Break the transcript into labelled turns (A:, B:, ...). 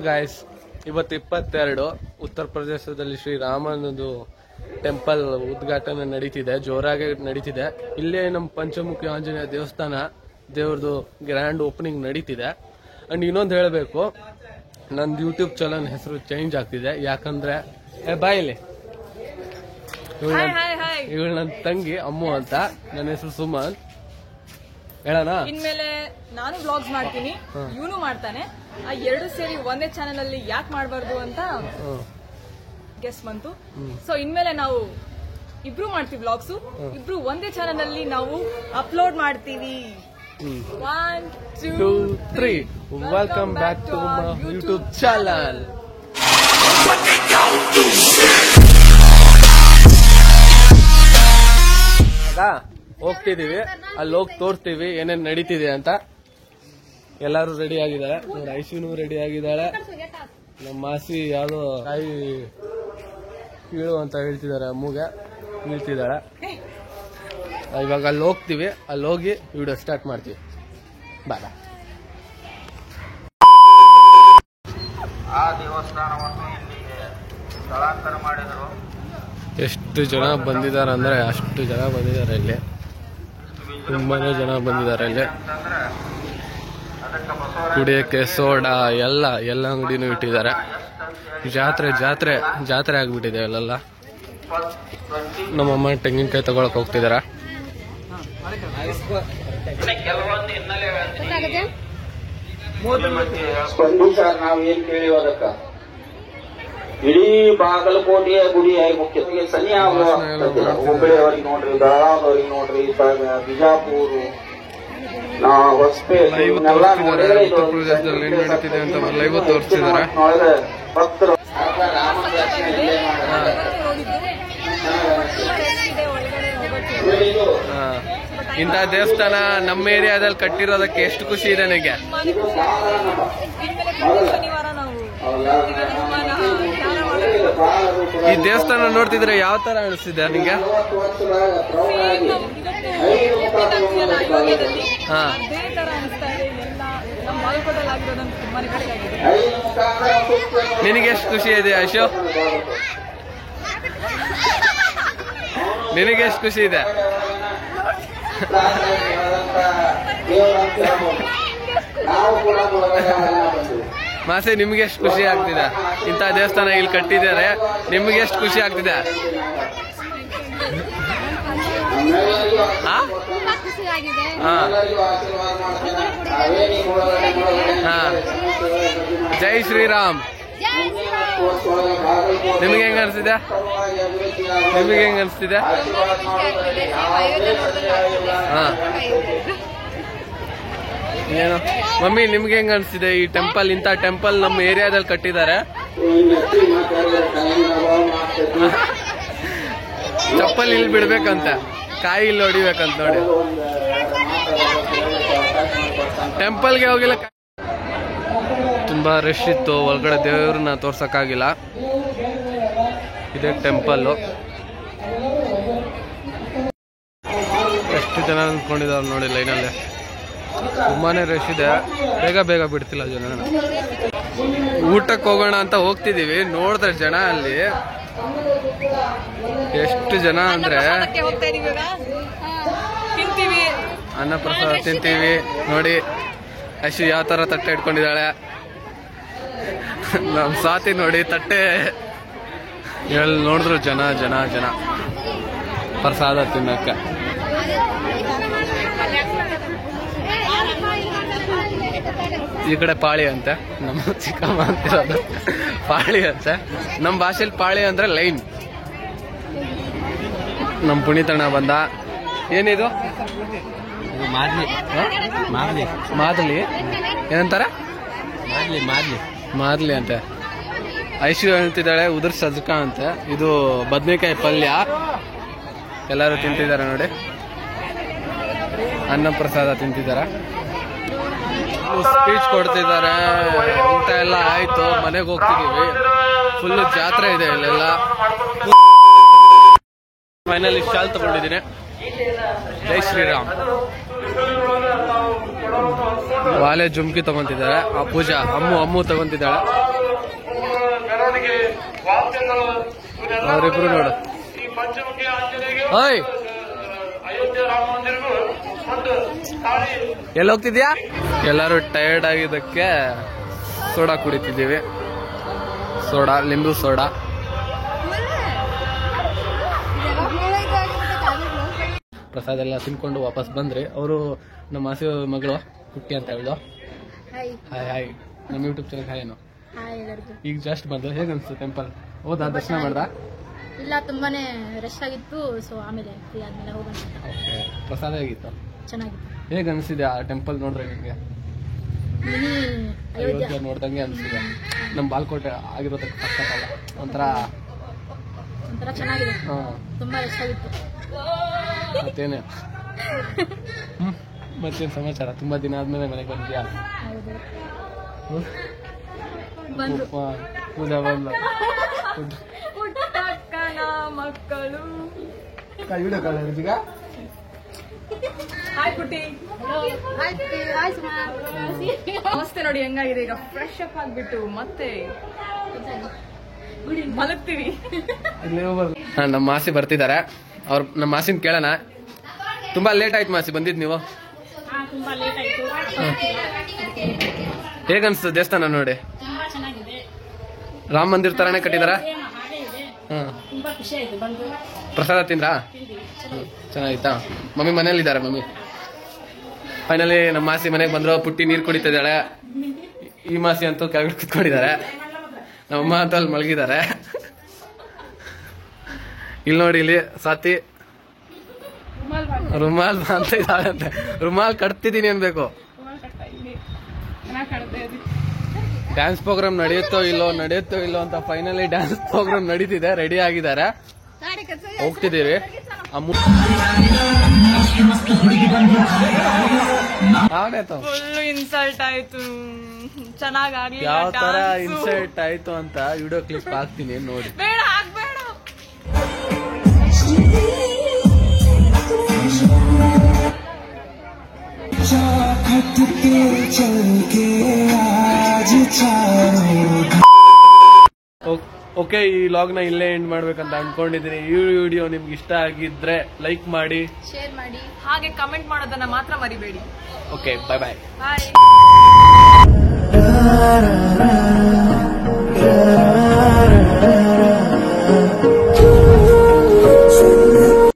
A: Guys, ಇವತ್ತು 22 ಉತ್ತರ ಪ್ರದೇಶದಲ್ಲಿ ಶ್ರೀರಾಮನದು ಟೆಂಪಲ್ ಉದ್ಘಾಟನೆ ನಡೀತಿದೆ, ಜೋರಾಗಿ ನಡೀತಿದೆ. ಇಲ್ಲೇ ನಮ್ಮ ಪಂಚಮುಖಿ ಆಂಜನೇಯ ದೇವಸ್ಥಾನ ದೇವ್ರದ್ದು ಗ್ರ್ಯಾಂಡ್ ಓಪನಿಂಗ್ ನಡೀತಿದೆ. ಅಂಡ್ ಇನ್ನೊಂದು ಹೇಳಬೇಕು, ನಂದು ಯೂಟ್ಯೂಬ್ ಚಾನಲ್ ಹೆಸರು ಚೇಂಜ್ ಆಗ್ತಿದೆ. ಯಾಕಂದ್ರೆ ಬಾಯಿಲಿ ಇವಳು ನನ್ನ ತಂಗಿ ಅಮ್ಮು ಅಂತ, ನನ್ನ ಹೆಸರು ಸುಮನ್. ಹೇಳೋಣ,
B: ಇನ್ಮೇಲೆ ನಾನು ವ್ಲಾಗ್ಸ್ ಮಾಡ್ತೀನಿ, ಇವನು ಮಾಡ್ತಾನೆ. ಆ ಎರಡು ಸೇರಿ ಒಂದೇ ಚಾನೆಲ್ ಅಲ್ಲಿ ಯಾಕೆ ಮಾಡಬಾರ್ದು ಅಂತ ಗೆಸ್ ಬಂತು. ಸೊ ಇನ್ಮೇಲೆ ನಾವು ಇಬ್ರು ಮಾಡ್ತೀವಿ ವ್ಲಾಗ್ಸ್, ಇಬ್ರು ಒಂದೇ ಚಾನೆಲ್ ಅಲ್ಲಿ ನಾವು ಅಪ್ಲೋಡ್ ಮಾಡ್ತೀವಿ. 1 2 3
A: welcome back to my YouTube channel. ಹೋಗ್ತಿದೀವಿ, ಅಲ್ಲಿ ಹೋಗಿ ತೋರಿಸ್ತೀವಿ ಏನೇನ್ ನಡೀತಿದೆ ಅಂತ. ಎಲ್ಲಾರು ರೆಡಿ ಆಗಿದ್ದಾರೆ ನೋಡಿ, ಐಶುನು ರೆಡಿ ಆಗಿದ್ದಾಳೆ. ನಮ್ಮ ಮಾಸಿ ಯಾವ್ದೋ ಕಾಯಿ ಕೀಳು ಅಂತ ಹೇಳ್ತಿದ್ದಾರೆ, ಅಮ್ಮಗೆ ಬೀಳ್ತಿದ್ದಾಳೆ. ಇವಾಗ ಅಲ್ಲಿ ಹೋಗ್ತೀವಿ, ಅಲ್ಲಿ ಹೋಗಿ ವಿಡಿಯೋ ಸ್ಟಾರ್ಟ್ ಮಾಡ್ತೀವಿ. ಬಾಯ್.
C: ಆ ದೇವಸ್ಥಾನವನ್ನು ಇಲ್ಲಿಗೆ ಸ್ಥಳಾಂತರ ಮಾಡಿದರು.
A: ಎಷ್ಟು ಜನ ಬಂದಿದ್ದಾರೆ ಅಂದ್ರೆ ಅಷ್ಟು ಜನ ಬಂದಿದ್ದಾರೆ. ಇಲ್ಲಿ ತುಂಬಾನೇ ಜನ ಬಂದಿದ್ದಾರೆ. ಇಲ್ಲಿ ಕುಡಿಯಕ್ಕೆ ಸೋಡಾ ಎಲ್ಲ ಅಂಗಡಿನೂ ಇಟ್ಟಿದ್ದಾರೆ. ಜಾತ್ರೆ ಆಗ್ಬಿಟ್ಟಿದೆ ಅಲ್ಲೆಲ್ಲ. ನಮ್ಮಮ್ಮ ತೆಂಗಿನಕಾಯಿ ತಗೊಳಕ್ ಹೋಗ್ತಿದಾರ.
C: ಕೆಲವೊಂದು ಹಿನ್ನೆಲೆ ಹೇಳ್ತೀನಿ. ನಾವು ಏನ್ ಕೇಳಿವ ಅದಕ್ಕ ಇಡೀ ಬಾಗಲಕೋಟೆಯ ಗುಡಿ ಮುಖ್ಯತೆಗೆ ಸನಿ ಆಗುವ ಹುಬ್ಬಳ್ಳಿಯವರಿಗೆ ನೋಡ್ರಿ, ಬೆಳಗಾವದವ್ರಿಗೆ ನೋಡ್ರಿ, ಬಿಜಾಪುರ, ಹೊಸಪೇಟೆ ಇವನ್ನೆಲ್ಲ ಭಕ್ತರು
A: ಇಂಥ ದೇವಸ್ಥಾನ ನಮ್ಮ ಏರಿಯಾದಲ್ಲಿ ಕಟ್ಟಿರೋದಕ್ಕೆ ಎಷ್ಟು ಖುಷಿ ಇದೆ ನನಗೆ. ಈ ದೇವಸ್ಥಾನ ನೋಡ್ತಿದ್ರೆ ಯಾವ ತರ ಅನಿಸ್ತಿದೆ ನಿಂಗೆ? ಹಾ, ನಿನಗೆ ಎಷ್ಟು ಖುಷಿ ಇದೆ ಅಶೋ? ನಿನಗೆ ಎಷ್ಟು ಖುಷಿ ಇದೆ? ಮಾಸೆ, ನಿಮ್ಗೆ ಎಷ್ಟು ಖುಷಿ ಆಗ್ತಿದೆ? ಇಂಥ ದೇವಸ್ಥಾನ ಇಲ್ಲಿ ಕಟ್ಟಿದ್ದಾರೆ, ನಿಮ್ಗೆ ಎಷ್ಟು ಖುಷಿ ಆಗ್ತಿದೆ? ಜೈ ಶ್ರೀರಾಮ್. ನಿಮ್ಗೆ ಹೆಂಗ ಅನ್ಸಿದೆ? ಹಾ, ಏನು ಮಮ್ಮಿ, ನಿಮ್ಗೆ ಹೆಂಗ ಅನ್ಸಿದೆ ಈ ಟೆಂಪಲ್? ಇಂಥ ಟೆಂಪಲ್ ನಮ್ಮ ಏರಿಯಾದಲ್ಲಿ ಕಟ್ಟಿದ್ದಾರೆ. ಚಪ್ಪಲ್ ಇಲ್ಲಿ ಬಿಡ್ಬೇಕಂತ, ಕಾಯಿ ಇಲ್ಲಿ ಹೊಡಿಬೇಕಂತ ನೋಡಿ. ಟೆಂಪಲ್ಗೆ ಹೋಗಿಲ್ಲ, ತುಂಬಾ ರಶ್ ಇತ್ತು. ಒಳಗಡೆ ದೇವ್ರನ್ನ ತೋರ್ಸಕ್ಕಾಗಿಲ್ಲ. ಇದೇ ಟೆಂಪಲ್ಲು. ಎಷ್ಟು ಜನ ಅಂದ್ಕೊಂಡಿದ್ದಾರೆ ನೋಡಿ ಲೈನಲ್ಲಿ. ತುಂಬಾನೇ ರಶ್ ಇದೆ, ಬೇಗ ಬಿಡ್ತಿಲ್ಲ ಜನ. ಊಟಕ್ಕೆ ಹೋಗೋಣ ಅಂತ ಹೋಗ್ತಿದೀವಿ, ನೋಡಿದ್ರೆ ಜನ ಅಲ್ಲಿ ಎಷ್ಟು ಜನ ಅಂದ್ರೆ. ಅನ್ನ ಪ್ರಸಾದ ತಿಂತೀವಿ ನೋಡಿ. ಅಶು ಯಾವ ತರ ತಟ್ಟೆ ಇಟ್ಕೊಂಡಿದ್ದಾಳೆ. ನಮ್ ಸಾತಿ ನೋಡಿ ತಟ್ಟೆ ಎಲ್ಲಿ ನೋಡಿದ್ರು ಜನ ಪ್ರಸಾದ ತಿನ್ನಕ್ಕೆ. ಈ ಕಡೆ ಪಾಳಿ ಅಂತೆ, ನಮ್ಮ ಚಿಕ್ಕಮ್ಮ ಅಂತಿರೋದು ಪಾಳಿ ಅಂತೆ. ನಮ್ಮ ಭಾಷೆಯಲ್ಲಿ ಪಾಳಿ ಅಂದ್ರೆ ಲೈನ್. ನಮ್ಮ ಪುನೀತಣ್ಣ ಬಂದ. ಏನಿದು? ಮಾದಲಿ ಏನಂತಾರ? ಮಾದ್ಲಿ ಅಂತೆ. ಐಶು ಹೇಳ್ತಿದ್ದಾಳೆ ಉದುರ್ ಸಜ್ಕ ಅಂತೆ. ಇದು ಬದ್ನೆಕಾಯಿ ಪಲ್ಯ. ಎಲ್ಲರೂ ತಿಂತಿದ್ದಾರೆ ನೋಡಿ. ಅನ್ನ ಪ್ರಸಾದ ತಿಂತಿದ್ದಾರೆ. ಸ್ಪೀಚ್ ಕೊಡ್ತಿದ್ದಾರೆ. ಊಟ ಎಲ್ಲ ಆಯ್ತು, ಮನೆಗೆ ಹೋಗ್ತಿದೀವಿ. ಫುಲ್ ಜಾತ್ರೆ ಇದೆ ಇಲ್ಲೆಲ್ಲ. ಫೈನಲಿ ಶಾಲ್ ತಗೊಂಡಿದ್ದೀನಿ. ಜೈ ಶ್ರೀರಾಮ್. ವಾಲೆ ಜುಮ್ಕಿ ತಗೊಂತಿದ್ದಾರೆ. ಆ ಪೂಜಾ ಅಮ್ಮು ತಗೊಂತಿದ್ದಾಳೆ. ಅವರಿಬ್ರು ನೋಡು. ಓಯ್ ಎಲ್ಲಿ ಹೋಗ್ತಿದ್ಯಾ? ಎಲ್ಲರೂ ಟಯರ್ಡ್ ಆಗಿದ್ದಕ್ಕೆ ಸೋಡಾ ಕುಡಿತಿದ್ದೀವಿ. ಸೋಡಾ, ಲಿಂಬು ಸೋಡಾ. ಪ್ರಸಾದ ಎಲ್ಲ ತಿನ್ಕೊಂಡು ವಾಪಸ್ ಬಂದ್ರಿ. ಅವರು ನಮ್ಮ ಮಾಸಿ ಮಗಳು ಕುಟ್ಟಿ ಅಂತ ಹೇಳಿದ್ರು. ಹಾಯ್ ನಮ್ಮ ಯೂಟ್ಯೂಬ್ ಚಾನಲ್ ಹಾಯ್ ಏನು. ಈಗ ಜಸ್ಟ್ ಬಂದ್ರು. ಹೇಗೆ ಅನ್ಸ್ತು ಟೆಂಪಲ್? ಹೌದಾ, ದರ್ಶನ ಮಾಡ್ದ?
D: ಇಲ್ಲ, ತುಂಬಾನೇ ರಶ್ ಆಗಿತ್ತು. ಸೊ ಆಮೇಲೆ ಫ್ರೀ ಆದ್ಮೇಲೆ ಹೋಗೋಣ.
A: ಓಕೆ, ಪ್ರಸಾದ ಹೇಗಿತ್ತು?
D: ಚೆನ್ನಾಗಿತ್ತು.
A: ಹೇಗೆ ಅನಿಸಿದೆ ಆ ಟೆಂಪಲ್ ನೋಡ್ರೆ ನಿಮಗೆ? ಅಯೋಧ್ಯ ನೋಡ್ದಂಗೆ ಅನಿಸಿದೆ. ನಮ್ಮ ಬಾಲ್ಕೋಟೆ ಆಗಿರೋದಕ್ಕೆ ಪಕ್ಕತ್ತಲ್ಲ, ಒಂಥರ
D: ಚೆನ್ನಾಗಿದೆ. ತುಂಬಾ ರಶ್ ಆಗಿತ್ತು.
A: ಮತ್ತೇನೆ ಮತ್ತೇನು ಸಮಾಚಾರ? ತುಂಬಾ ದಿನ ಆದ್ಮೇಲೆ ಮನೆಗೆ ಬಂದ್ಯಾ? ಪೂಜಾ ಬಂದ
B: ಮಕ್ಕಳು.
A: ವಿಡಿಯೋ ಕಾಲ್ ಈಗ.
B: ಹಾಯ್ ಪುಟ್ಟಿ. ನಮಸ್ತೆ. ನೋಡಿ ಹೆಂಗಾಗಿದೆ ಈಗ. ಫ್ರೆಶ್ ಅಪ್ ಆಗ್ಬಿಟ್ಟು ಮತ್ತೆ ಮಲಗ್ತೀವಿ.
A: ನಮ್ಮ ಮಾಸಿ ಬರ್ತಿದ್ದಾರೆ. ಅವ್ರು ನಮ್ಮ ಮಾಸಿನ ಕೇಳೋಣ. ತುಂಬಾ ಲೇಟ್ ಆಯ್ತು ಮಾಸಿ, ಬಂದಿದ್ ನೀವು?
D: ತುಂಬಾ ಲೇಟ್ ಆಯ್ತು.
A: ಹೇಗನ್ಸ್ತು ದೇವಸ್ಥಾನ ನೋಡಿ? ರಾಮ ಮಂದಿರ ತರಾನೇ ಕಟ್ಟಿದಾರ?
D: ತುಂಬಾ ಖುಷಿ ಆಯ್ತು ಬಂದು.
A: ಪ್ರಸಾದ ತಿಂದ್ರಾ? ಚೆನ್ನಾಗಿತ್ತಾ? ಮಮ್ಮಿ ಮನೇಲಿದ್ದಾರೆ. ಮಮ್ಮಿ ಫೈನಲಿ ನಮ್ಮ ಮಾಸಿ ಮನೆಗೆ ಬಂದ್ರು. ಪುಟ್ಟಿ ನೀರು ಕುಡಿತಿದ್ದಾಳೆ. ಈ ಮಾಸಿ ಅಂತೂ ಕೆಳಗಡೆ ಕುತ್ಕೊಂಡಿದ್ದಾರೆ. ನಮ್ಮಮ್ಮ ಅಂತ ಅಲ್ಲಿ ಮಲಗಿದ್ದಾರೆ. ಇಲ್ಲಿ ನೋಡಿ, ಇಲ್ಲಿ ಸಾತಿ ರುಮಾಲ್ ಅಂತ ಇದ್ದಾಳೆ ಅಂತೆ. ರುಮಾಲ್ ಕಟ್ತಿದ್ದೀನಿ ಅನ್ಬೇಕು. ಡ್ಯಾನ್ಸ್ ಪ್ರೋಗ್ರಾಮ್ ನಡೆಯುತ್ತೋ ಇಲ್ಲೋ ಅಂತ ಫೈನಲಿ ಡ್ಯಾನ್ಸ್ ಪ್ರೋಗ್ರಾಮ್ ನಡೀತಿದೆ. ರೆಡಿ ಆಗಿದ್ದಾರೆ, ಹೋಗ್ತಿದ್ದೀವಿ.
B: ಫುಲ್ ಇನ್ಸಲ್ಟ್ ಆಯ್ತು. ಚೆನ್ನಾಗಿ
A: ಯಾವ ತರ ಇನ್ಸಲ್ಟ್ ಆಯ್ತು ಅಂತ ವಿಡಿಯೋ ಕ್ಲಿಪ್ ಹಾಕ್ತೀನಿ ನೋಡಿ.
B: ಬೇಡ ಹಾಕ್ಬೇಡ.
A: ಓಕೆ, ಈ ಲಾಗ್ ನ ಇಲ್ಲೇ ಎಂಡ್ ಮಾಡ್ಬೇಕಂತ ಅನ್ಕೊಂಡಿದ್ದೀನಿ. ಈ ವಿಡಿಯೋ ನಿಮ್ಗೆ ಇಷ್ಟ ಆಗಿದ್ರೆ ಲೈಕ್ ಮಾಡಿ,
D: ಶೇರ್ ಮಾಡಿ,
B: ಹಾಗೆ ಕಮೆಂಟ್ ಮಾಡೋದನ್ನ ಮಾತ್ರ ಮರಿಬೇಡಿ.
A: ಓಕೆ, ಬಾಯ್.
B: ಬಾಯ್.